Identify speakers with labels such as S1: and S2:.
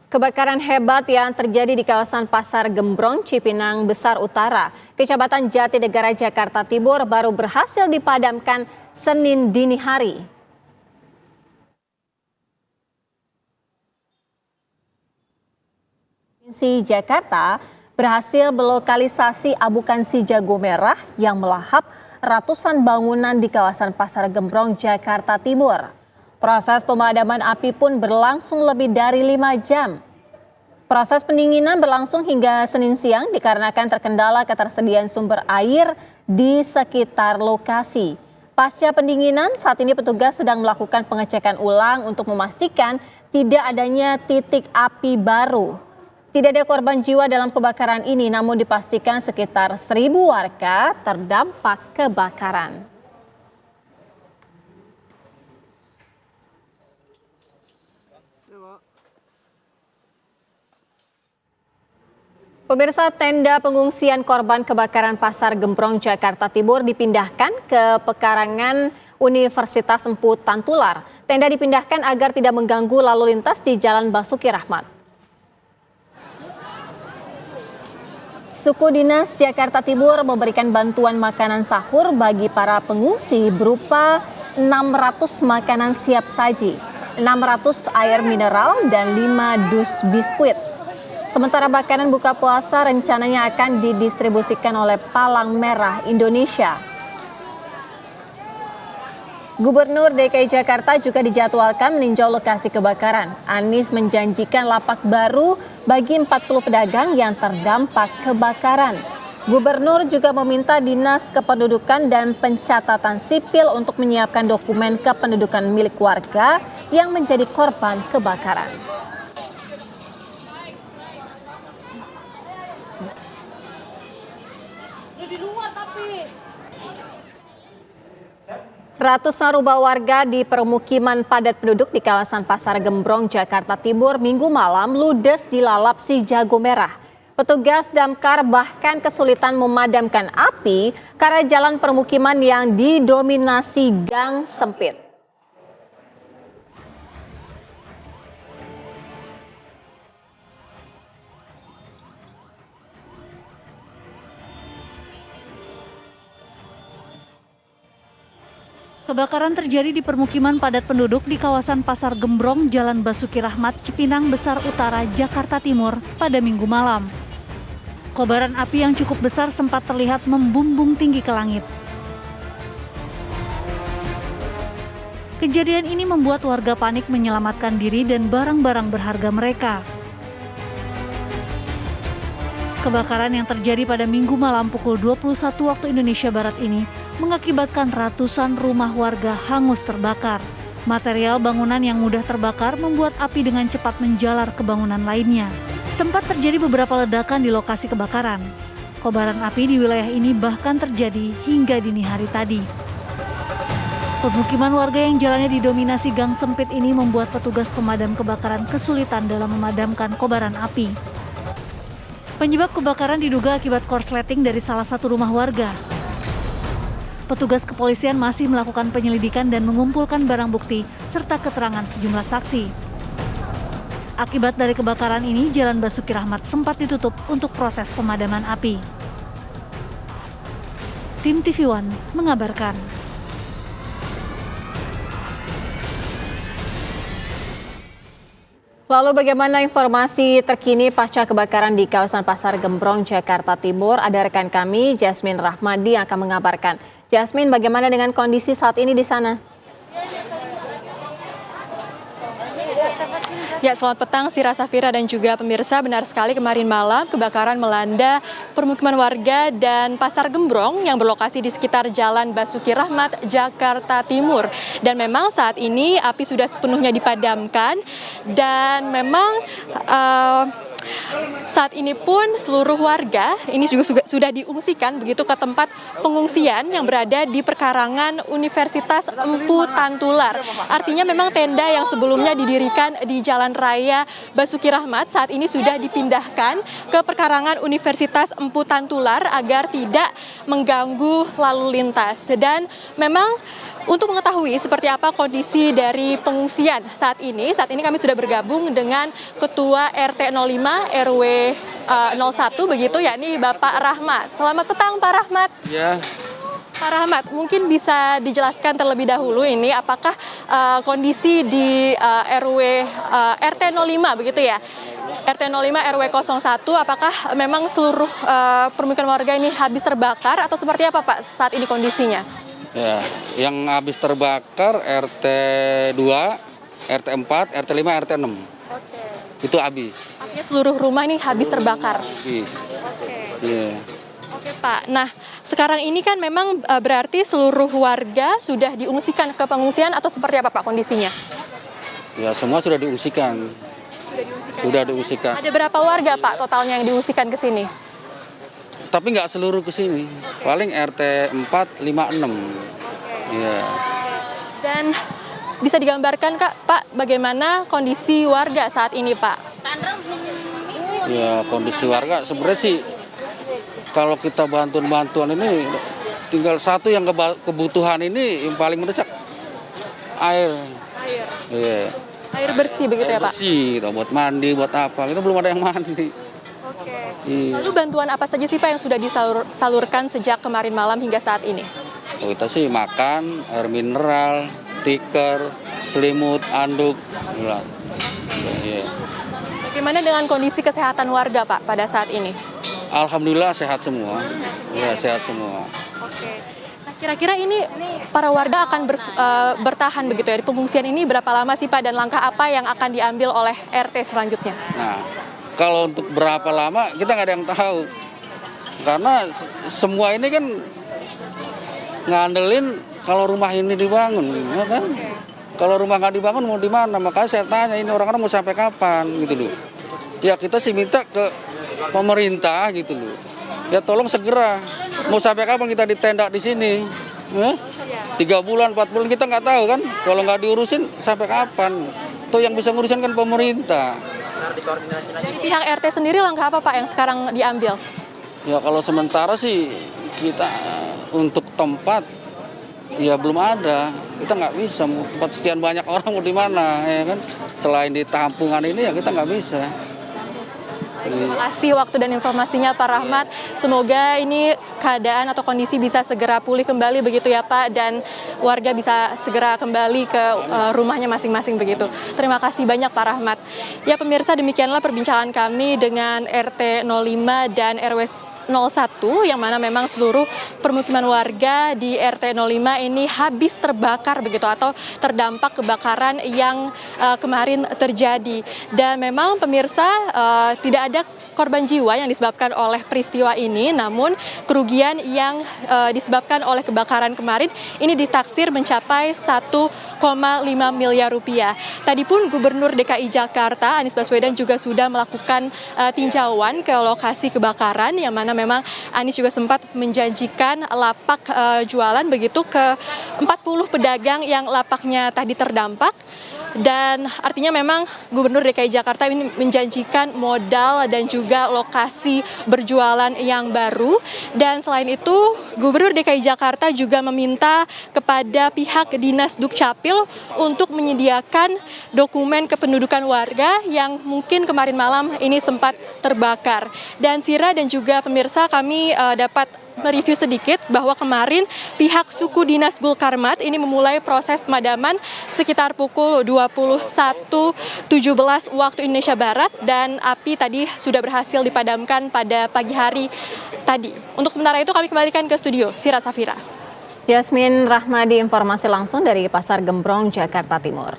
S1: Kebakaran hebat yang terjadi di kawasan Pasar Gembrong, Cipinang Besar Utara, Kecamatan Jatinegara, Jakarta Timur baru berhasil dipadamkan Senin dini hari. Provinsi Jakarta berhasil melokalisasi abukan si jago merah yang melahap ratusan bangunan di kawasan Pasar Gembrong, Jakarta Timur. Proses pemadaman api pun berlangsung lebih dari 5 jam. Proses pendinginan berlangsung hingga Senin siang dikarenakan terkendala ketersediaan sumber air di sekitar lokasi. Pasca pendinginan, saat ini petugas sedang melakukan pengecekan ulang untuk memastikan tidak adanya titik api baru. Tidak ada korban jiwa dalam kebakaran ini, namun dipastikan sekitar 1.000 warga terdampak kebakaran. Pemirsa, tenda pengungsian korban kebakaran Pasar Gembrong, Jakarta Timur dipindahkan ke pekarangan Universitas Empu Tantular. Tenda dipindahkan agar tidak mengganggu lalu lintas di Jalan Basuki Rahmat. Suku Dinas Jakarta Timur memberikan bantuan makanan sahur bagi para pengungsi berupa 600 makanan siap saji, 600 air mineral, dan 5 dus biskuit. Sementara makanan buka puasa rencananya akan didistribusikan oleh Palang Merah Indonesia. Gubernur DKI Jakarta juga dijadwalkan meninjau lokasi kebakaran. Anies menjanjikan lapak baru bagi 40 pedagang yang terdampak kebakaran. Gubernur juga meminta Dinas Kependudukan dan Pencatatan Sipil untuk menyiapkan dokumen kependudukan milik warga yang menjadi korban kebakaran. Ratusan rumah warga di permukiman padat penduduk di kawasan Pasar Gembrong, Jakarta Timur Minggu malam ludes dilalap si jago merah. Petugas damkar bahkan kesulitan memadamkan api karena jalan permukiman yang didominasi gang sempit.
S2: Kebakaran terjadi di permukiman padat penduduk di kawasan Pasar Gembrong, Jalan Basuki Rahmat, Cipinang Besar Utara, Jakarta Timur pada Minggu malam. Kobaran api yang cukup besar sempat terlihat membumbung tinggi ke langit. Kejadian ini membuat warga panik menyelamatkan diri dan barang-barang berharga mereka. Kebakaran yang terjadi pada Minggu malam pukul 21 waktu Indonesia Barat ini mengakibatkan ratusan rumah warga hangus terbakar. Material bangunan yang mudah terbakar membuat api dengan cepat menjalar ke bangunan lainnya. Sempat terjadi beberapa ledakan di lokasi kebakaran. Kobaran api di wilayah ini bahkan terjadi hingga dini hari tadi. Pemukiman warga yang jalannya didominasi gang sempit ini membuat petugas pemadam kebakaran kesulitan dalam memadamkan kobaran api. Penyebab kebakaran diduga akibat korsleting dari salah satu rumah warga. Petugas kepolisian masih melakukan penyelidikan dan mengumpulkan barang bukti serta keterangan sejumlah saksi. Akibat dari kebakaran ini, Jalan Basuki Rahmat sempat ditutup untuk proses pemadaman api. Tim TV One mengabarkan.
S1: Lalu bagaimana informasi terkini pasca kebakaran di kawasan Pasar Gembrong, Jakarta Timur? Ada rekan kami, Jasmine Rahmadi, yang akan mengabarkan. Jasmine, bagaimana dengan kondisi saat ini di sana?
S3: Ya, selamat petang Sira Safira dan juga pemirsa. Benar sekali, kemarin malam kebakaran melanda permukiman warga dan Pasar Gembrong yang berlokasi di sekitar Jalan Basuki Rahmat, Jakarta Timur. Dan memang saat ini api sudah sepenuhnya dipadamkan dan memang saat ini pun seluruh warga ini juga sudah diungsikan begitu ke tempat pengungsian yang berada di perkarangan Universitas Empu Tantular. Artinya memang tenda yang sebelumnya didirikan di Jalan Raya Basuki Rahmat saat ini sudah dipindahkan ke perkarangan Universitas Empu Tantular agar tidak mengganggu lalu lintas. Dan memang Untuk mengetahui seperti apa kondisi dari pengungsian saat ini kami sudah bergabung dengan Ketua RT 05 RW 01 begitu, yakni Bapak Rahmat. Selamat petang Pak Rahmat.
S4: Ya,
S3: Pak Rahmat, mungkin bisa dijelaskan terlebih dahulu ini apakah kondisi di RT 05 begitu ya? RT 05 RW 01 apakah memang seluruh permukiman warga ini habis terbakar atau seperti apa Pak saat ini kondisinya?
S4: ya, yang habis terbakar RT 2, RT 4, RT 5, RT 6.
S3: Oke.
S4: Itu habis.
S3: Artinya seluruh rumah ini habis terbakar.
S4: Habis.
S3: Oke.
S4: Iya.
S3: Oke Pak, nah sekarang ini kan memang berarti seluruh warga sudah diungsikan ke pengungsian atau seperti apa Pak kondisinya?
S4: Ya, semua sudah diungsikan. Sudah diungsikan.
S3: Ada berapa warga Pak totalnya yang diungsikan ke sini?
S4: Tapi nggak seluruh ke sini. Paling RT 4, 5, 6. Iya.
S3: Dan bisa digambarkan Pak bagaimana kondisi warga saat ini Pak?
S4: Ya, kondisi warga sebenarnya sih kalau kita bantuan ini tinggal satu yang kebutuhan ini yang paling mendesak, air.
S3: Air.
S4: Iya.
S3: Air bersih begitu ya Pak?
S4: Bersih, gitu, buat mandi, buat apa. Itu belum ada yang mandi.
S3: Oke.
S4: Iya.
S3: Lalu bantuan apa saja sih Pak yang sudah disalurkan sejak kemarin malam hingga saat ini?
S4: Kita sih makan, air mineral, tikar, selimut, anduk. Iya.
S3: Bagaimana dengan kondisi kesehatan warga Pak pada saat ini?
S4: Alhamdulillah sehat semua. Iya, sehat semua.
S3: Oke. Nah, kira-kira ini para warga akan bertahan begitu ya di pengungsian ini berapa lama sih Pak dan langkah apa yang akan diambil oleh RT selanjutnya?
S4: Nah, kalau untuk berapa lama kita nggak ada yang tahu. Karena semua ini kan ngandelin kalau rumah ini dibangun, ya kan? Kalau rumah nggak dibangun mau di mana? Makanya saya tanya ini orang-orang mau sampai kapan gitu loh. Ya kita sih minta ke pemerintah gitu loh. Ya tolong segera. Mau sampai kapan kita ditenda di sini? 3 bulan, 4 bulan kita nggak tahu kan. Kalau nggak diurusin sampai kapan? Tuh yang bisa ngurusin kan pemerintah.
S3: Dari pihak RT sendiri langkah apa Pak yang sekarang diambil?
S4: Ya kalau sementara sih kita untuk tempat ya belum ada. Kita nggak bisa tempat sekian banyak orang mau di mana ya kan? Selain di tampungan ini ya kita nggak bisa.
S3: Terima kasih waktu dan informasinya Pak Rahmat. Semoga ini keadaan atau kondisi bisa segera pulih kembali begitu ya Pak dan warga bisa segera kembali ke rumahnya masing-masing begitu. Terima kasih banyak Pak Rahmat. Ya pemirsa, demikianlah perbincangan kami dengan RT 05 dan RW 01 yang mana memang seluruh permukiman warga di RT 05 ini habis terbakar begitu atau terdampak kebakaran yang kemarin terjadi. Dan memang pemirsa tidak ada korban jiwa yang disebabkan oleh peristiwa ini, namun kerugian yang disebabkan oleh kebakaran kemarin ini ditaksir mencapai 1,5 miliar rupiah. Tadi pun Gubernur DKI Jakarta Anies Baswedan juga sudah melakukan tinjauan ke lokasi kebakaran yang mana memang Anies juga sempat menjanjikan lapak jualan begitu ke 40 pedagang yang lapaknya tadi terdampak. Dan artinya memang Gubernur DKI Jakarta ini menjanjikan modal dan juga lokasi berjualan yang baru. Dan selain itu Gubernur DKI Jakarta juga meminta kepada pihak Dinas Dukcapil untuk menyediakan dokumen kependudukan warga yang mungkin kemarin malam ini sempat terbakar. Dan Sira dan juga pemirsa, kami dapat mereview sedikit bahwa kemarin pihak suku dinas Gulkarmat ini memulai proses pemadaman sekitar pukul 21.17 waktu Indonesia Barat dan api tadi sudah berhasil dipadamkan pada pagi hari tadi. Untuk sementara itu kami kembalikan ke studio. Sira Safira.
S1: Yasmin Rahmadi, informasi langsung dari Pasar Gembrong, Jakarta Timur.